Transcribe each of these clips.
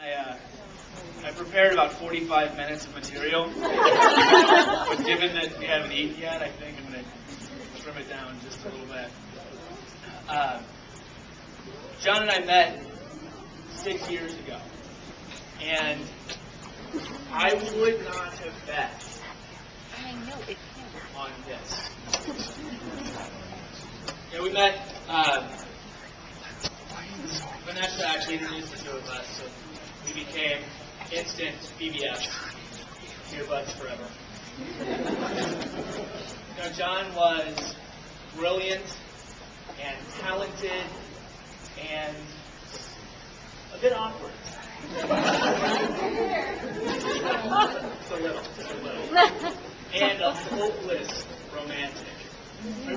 I prepared about 45 minutes of material, but given that we haven't eaten yet, I think I'm going to trim it down just a little bit. John and I met 6 years ago, and I would not have bet on this. Yeah, we met, Vanessa actually introduced the two of us, so we became instant BBS, earbuds forever. Now, John was brilliant and talented and a bit awkward. Just a little. And a hopeless romantic.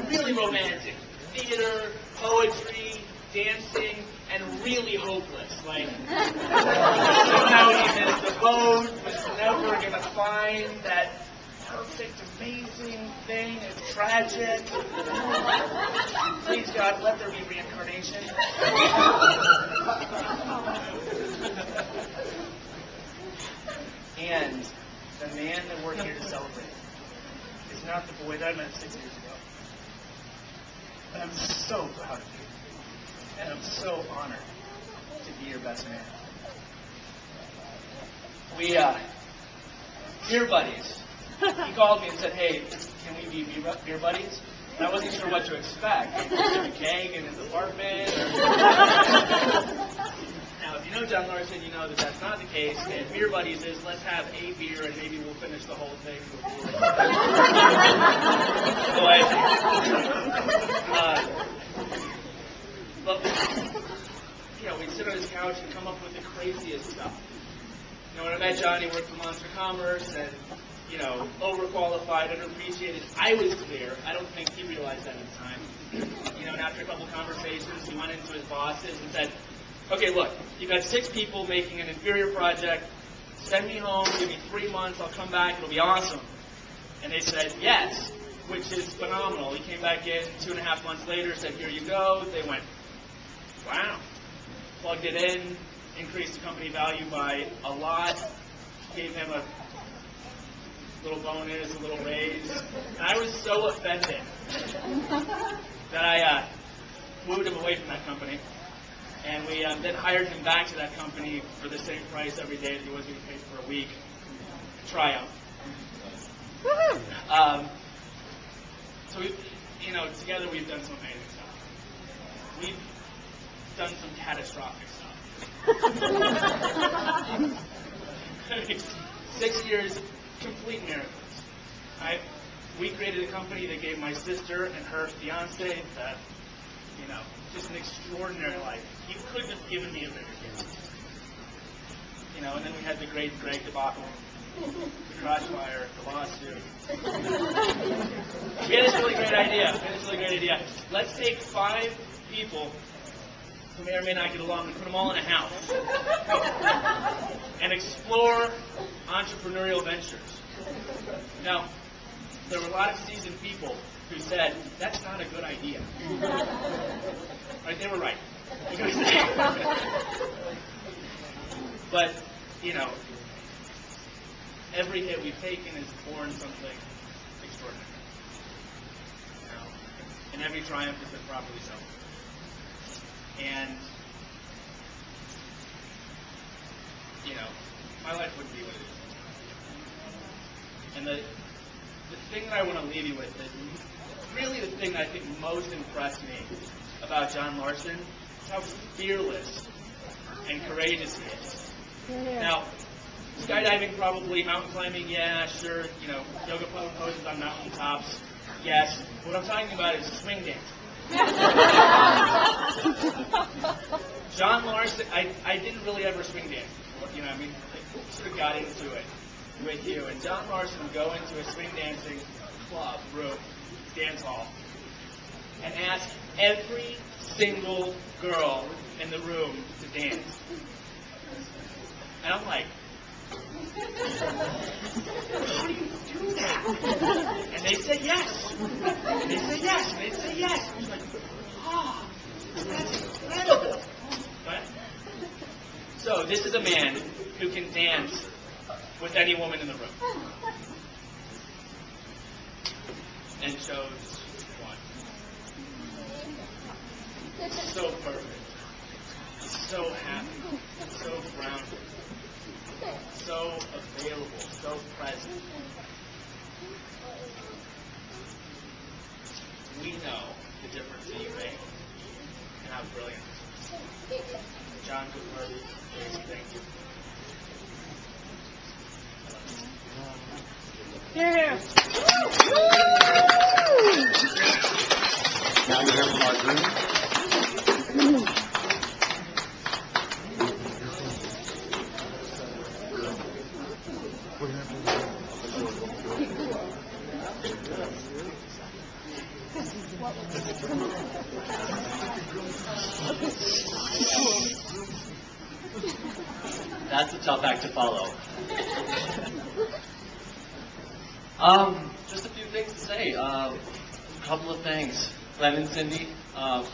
Really romantic. Theater, poetry, dancing, and really hopeless. Like, somehow he missed the boat, was never going to find that perfect, amazing thing. It's tragic. Please, God, let there be reincarnation. And the man that we're here to celebrate is not the boy that I met 6 years ago. But I'm so proud of you. And I'm so honored to be your best man. Beer buddies. He called me and said, hey, can we be beer buddies? And I wasn't sure what to expect. Is it a gang in his apartment? Now, if you know John Larson, you know that that's not the case. And beer buddies is, let's have a beer and maybe we'll finish the whole thing before. But we'd sit on his couch and come up with the craziest stuff. When I met John, he worked for Monster Commerce and, overqualified, underappreciated. I was clear. I don't think he realized that at the time. And after a couple conversations, he went into his bosses and said, okay, look, you got 6 people making an inferior project. Send me home, give me 3 months, I'll come back, it'll be awesome. And they said, yes, which is phenomenal. He came back in 2.5 months later, said, here you go. They went, wow. Plugged it in, increased the company value by a lot, gave him a little bonus, a little raise. And I was so offended that I moved him away from that company. And we then hired him back to that company for the same price every day that he was being paid for a week. Triumph. So together we've done some amazing stuff. We've done some catastrophic stuff. 6 years, complete miracles. We created a company that gave my sister and her fiance that, just an extraordinary life. He couldn't have given me a bigger gift. And then we had the great Greg debacle, the crash fire, the lawsuit. We had this really great idea. Let's take 5 people who may or may not get along and put them all in a house and explore entrepreneurial ventures. Now, there were a lot of seasoned people who said, that's not a good idea. Right, they were right. But, every hit we've taken has born something extraordinary. And every triumph has been properly celebrated. And, my life wouldn't be what it is. And the thing that I want to leave you with is really the thing that I think most impressed me about John Larson is how fearless and courageous he is. Now, skydiving probably, mountain climbing, yeah, sure, yoga poses on mountain tops, yes. What I'm talking about is swing dancing. John Larson, I didn't really ever swing dance before, I sort of got into it with you. And John Larson would go into a swing dancing club, room, dance hall, and ask every single girl in the room to dance. And I'm like, how do you do that? And they said yes. And they said yes. And they'd say yes. And I was like, that's incredible. But So this is a man who can dance with any woman in the room. And chose one. So perfect. So happy. So grounded. So available. So present. We know the difference that you make and how brilliant this is. John, good work. Thank you. Yeah. Now you hear from our group. That's a tough act to follow. Just a few things to say. A couple of things. Glenn and Cindy,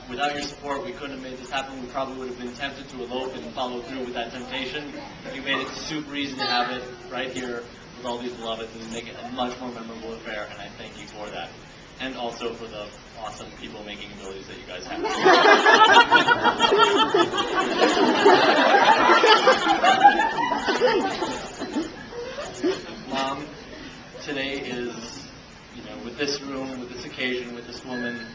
without your support, we couldn't have made this happen. We probably would have been tempted to elope and follow through with that temptation. You made it super easy to have it right here with all these beloveds and make it a much more memorable affair, and I thank you for that. And also for the awesome people-making abilities that you guys have. Mom, today is, with this room, with this occasion, with this woman,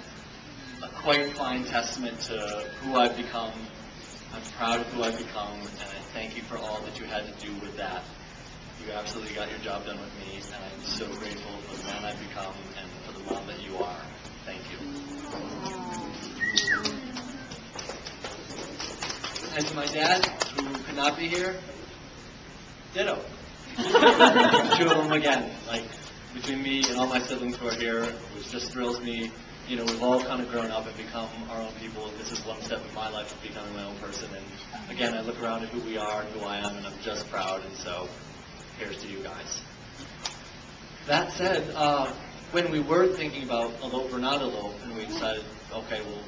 a quite fine testament to who I've become. I'm proud of who I've become, and I thank you for all that you had to do with that. You absolutely got your job done with me, and I'm so grateful for the man I've become and for the mom that you are. Thank you. And to my dad, who could not be here, ditto. Two of them again. Like, between me and all my siblings who are here, which just thrills me. We've all kind of grown up and become our own people, and this is one step in my life of becoming my own person. And again, I look around at who we are and who I am, and I'm just proud, and so here's to you guys. That said, when we were thinking about elope or not elope, and we decided, okay, we'll,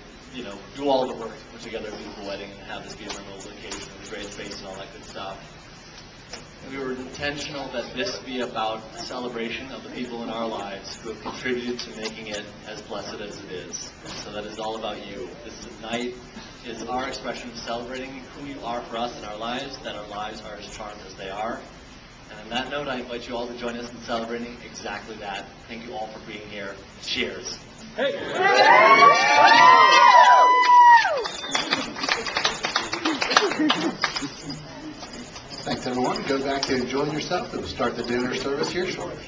do all the work to put together a beautiful wedding and have this be a memorable occasion and a great space and all that good stuff, we were intentional that this be about a celebration of the people in our lives who have contributed to making it as blessed as it is. So that is all about you. This night is our expression of celebrating who you are for us in our lives, that our lives are as charmed as they are. And on that note, I invite you all to join us in celebrating exactly that. Thank you all for being here. Cheers. Hey. Thanks, everyone. Go back to enjoying yourself, and we'll start the dinner service here shortly.